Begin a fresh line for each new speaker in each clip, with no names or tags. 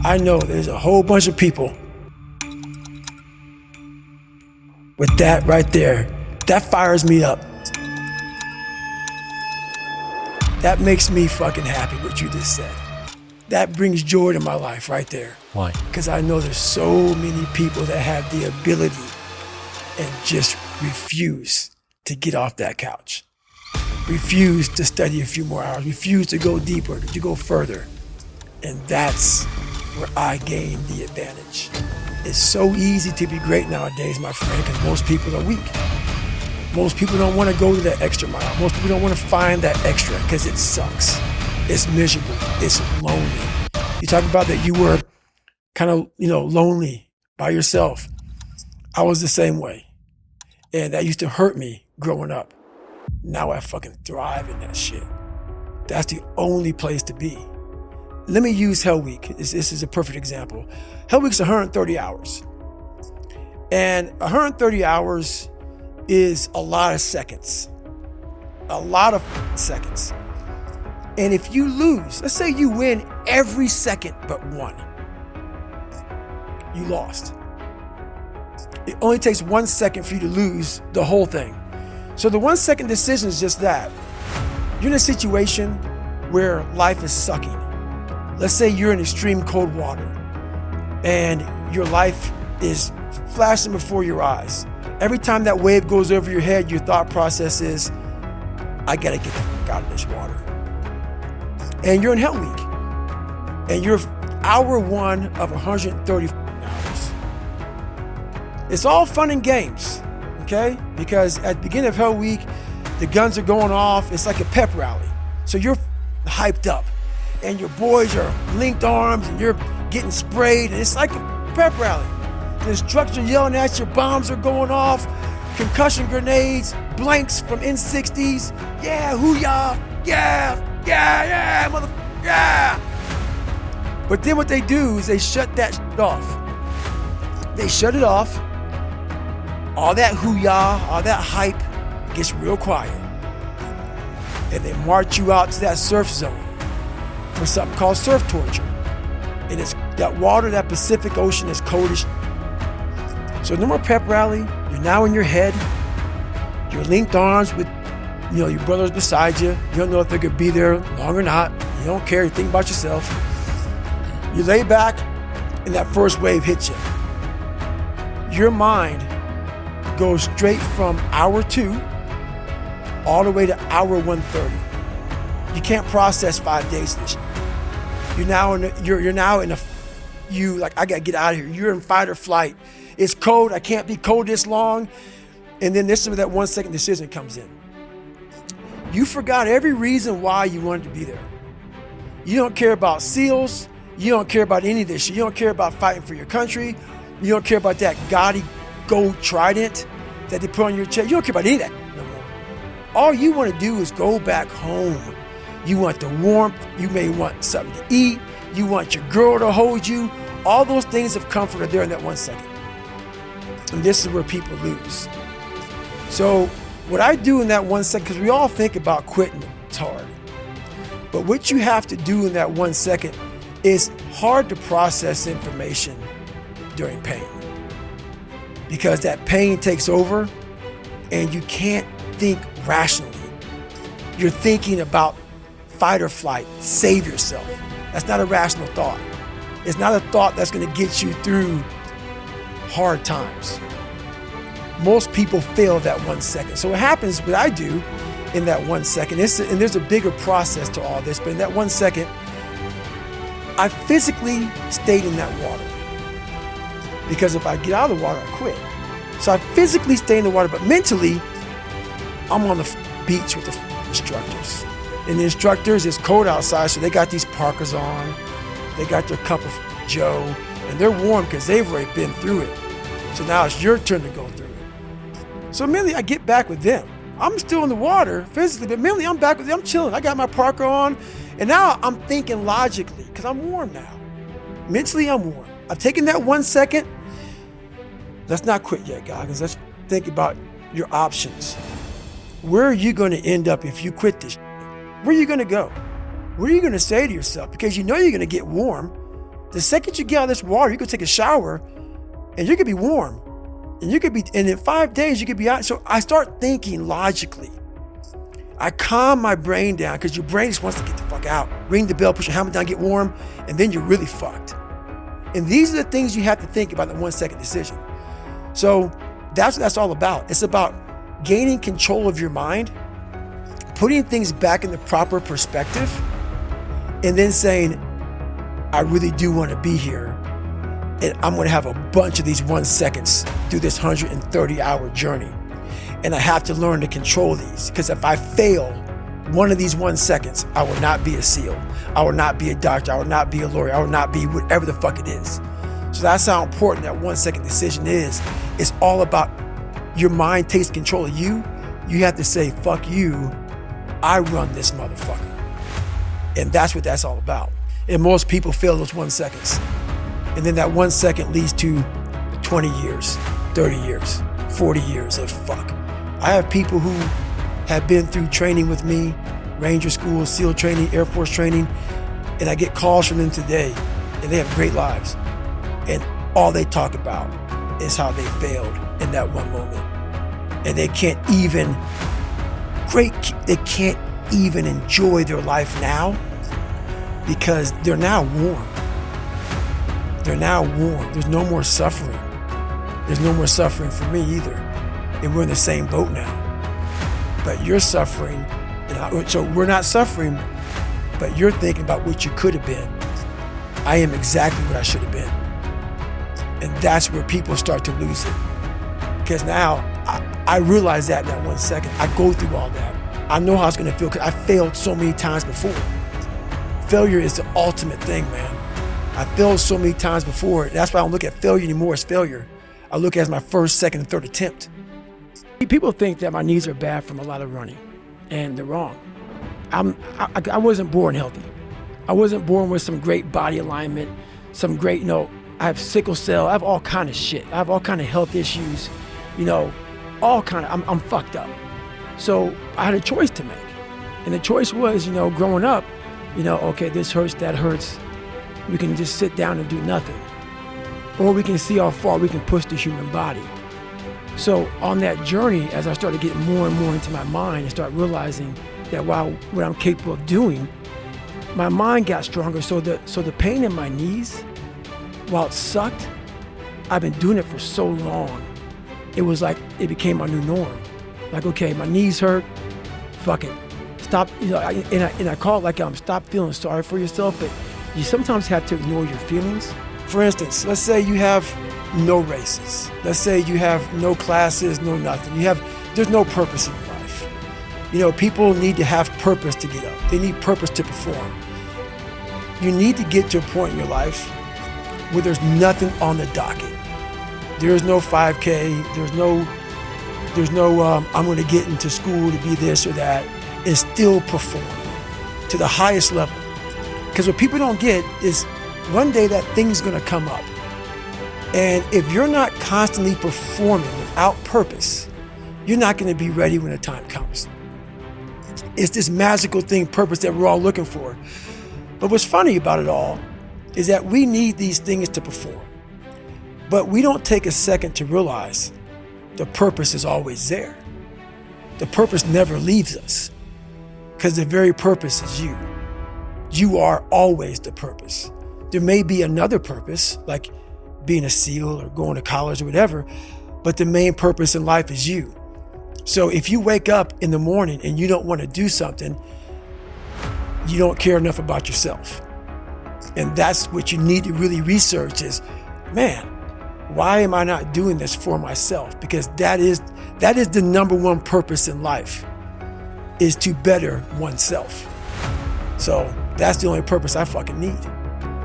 I know there's a whole bunch of people with that right there. That fires me up. That makes me fucking happy, what you just said. That brings joy to my life right there.
Why?
Because I know there's so many people that have the ability and just refuse to get off that couch. Refuse to study a few more hours. Refuse to go deeper, to go further. And that's where I gain the advantage. It's so easy to be great nowadays, my friend, because most people are weak. Most people don't want to go to that extra mile. Most people don't want to find that extra because it sucks. It's miserable. It's lonely. You talk about that you were kind of, lonely by yourself. I was the same way. And that used to hurt me growing up. Now I fucking thrive in that shit. That's the only place to be. Let me use Hell Week. This is a perfect example. Hell Week's 130 hours. And 130 hours is a lot of seconds. A lot of seconds. And if you lose, let's say you win every second but one, you lost. It only takes 1 second for you to lose the whole thing. So the 1 second decision is just that. You're in a situation where life is sucking. Let's say you're in extreme cold water and your life is flashing before your eyes. Every time that wave goes over your head, your thought process is, I gotta get the fuck out of this water. And you're in Hell Week. And you're hour one of 130 hours. It's all fun and games, okay? Because at the beginning of Hell Week, the guns are going off. It's like a pep rally. So you're hyped up. And your boys are linked arms and you're getting sprayed. And it's like a pep rally. The instructors are yelling at you, bombs are going off, concussion grenades, blanks from N60s. Yeah, hoo-yah, yeah, motherfucker, yeah. But then what they do is they shut that shit off. They shut it off. All that hoo-yah, all that hype gets real quiet. And they march you out to that surf zone for something called surf torture. And it's that water, that Pacific Ocean is cold as shit. So no more pep rally. You're now in your head. You're linked arms with, your brothers beside you. You don't know if they're gonna be there long or not. You don't care. You think about yourself. You lay back, and that first wave hits you. Your mind goes straight from hour 2 all the way to hour 130. You can't process 5 days of this shit. You're now in a I gotta get out of here. You're in fight or flight. It's cold, I can't be cold this long. And then this is where that 1 second decision comes in. You forgot every reason why you wanted to be there. You don't care about SEALs. You don't care about any of this shit. You don't care about fighting for your country. You don't care about that gaudy gold trident that they put on your chest. You don't care about any of that no more. All you want to do is go back home. You want the warmth. You may want something to eat. You want your girl to hold you. All those things of comfort are there in that 1 second. And this is where people lose. So what I do in that 1 second, because we all think about quitting, it's hard. But what you have to do in that 1 second is hard to process information during pain. Because that pain takes over and you can't think rationally. You're thinking about fight or flight, save yourself. That's not a rational thought. It's not a thought that's gonna get you through hard times. Most people fail that 1 second. So what happens, what I do in that 1 second, and there's a bigger process to all this, but in that 1 second, I physically stayed in that water. Because if I get out of the water, I quit. So I physically stay in the water, but mentally, I'm on the beach with the instructors. And the instructors, it's cold outside, so they got these parkas on. They got their cup of Joe, and they're warm because they've already been through it. So now it's your turn to go through it. So mentally, I get back with them. I'm still in the water physically, but mentally, I'm back with them. I'm chilling. I got my parka on, and now I'm thinking logically because I'm warm now. Mentally, I'm warm. I've taken that 1 second. Let's not quit yet, Goggins. Let's think about your options. Where are you going to end up if you quit this? Where are you going to go? What are you going to say to yourself? Because you know you're going to get warm. The second you get out of this water, you could take a shower and you could be warm. And in 5 days, you could be out. So I start thinking logically. I calm my brain down because your brain just wants to get the fuck out. Ring the bell, put your helmet down, get warm, and then you're really fucked. And these are the things you have to think about in the 1 second decision. So that's what that's all about. It's about gaining control of your mind, putting things back in the proper perspective, and then saying, I really do want to be here. And I'm going to have a bunch of these 1 seconds through this 130-hour journey. And I have to learn to control these, because if I fail one of these 1 seconds, I will not be a SEAL. I will not be a doctor. I will not be a lawyer. I will not be whatever the fuck it is. So that's how important that 1 second decision is. It's all about your mind takes control of you. You have to say, fuck you. I run this motherfucker. And that's what that's all about. And most people fail those 1 seconds. And then that 1 second leads to 20 years, 30 years, 40 years of fuck. I have people who have been through training with me, Ranger School, SEAL training, Air Force training, and I get calls from them today, and they have great lives. And all they talk about is how they failed in that one moment. And they can't even enjoy their life now because they're now warm. They're now warm. There's no more suffering. There's no more suffering for me either. And we're in the same boat now. But you're suffering, so we're not suffering, but you're thinking about what you could have been. I am exactly what I should have been. And that's where people start to lose it. Because now I realize that in that 1 second. I go through all that. I know how it's gonna feel because I failed so many times before. Failure is the ultimate thing, man. I failed so many times before. That's why I don't look at failure anymore as failure. I look at it as my first, second, and third attempt. People think that my knees are bad from a lot of running, and they're wrong. I wasn't born healthy. I wasn't born with some great body alignment, some great, I have sickle cell, I have all kind of shit. I have all kind of health issues, all kind of, I'm fucked up. So I had a choice to make. And the choice was, growing up, okay, this hurts, that hurts. We can just sit down and do nothing. Or we can see how far we can push the human body. So on that journey, as I started getting more and more into my mind and start realizing that what I'm capable of doing, my mind got stronger. So the pain in my knees, while it sucked, I've been doing it for so long. It was like, it became my new norm. Like, okay, my knees hurt, fuck it. Stop, and I call it like, stop feeling sorry for yourself, but you sometimes have to ignore your feelings. For instance, let's say you have no races. Let's say you have no classes, no nothing. There's no purpose in your life. People need to have purpose to get up. They need purpose to perform. You need to get to a point in your life where there's nothing on the docket. There's no 5K. There's no I'm going to get into school to be this or that and still perform to the highest level. Because what people don't get is one day that thing's going to come up. And if you're not constantly performing without purpose, you're not going to be ready when the time comes. It's this magical thing, purpose, that we're all looking for. But what's funny about it all is that we need these things to perform. But we don't take a second to realize the purpose is always there. The purpose never leaves us because the very purpose is you. You are always the purpose. There may be another purpose, like being a SEAL or going to college or whatever, but the main purpose in life is you. So if you wake up in the morning and you don't want to do something, you don't care enough about yourself. And that's what you need to really research is, man, why am I not doing this for myself? Because that is the number one purpose in life, is to better oneself. So that's the only purpose I fucking need.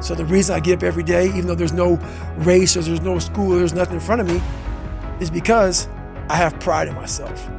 So the reason I get up every day, even though there's no race or there's no school, or there's nothing in front of me, is because I have pride in myself.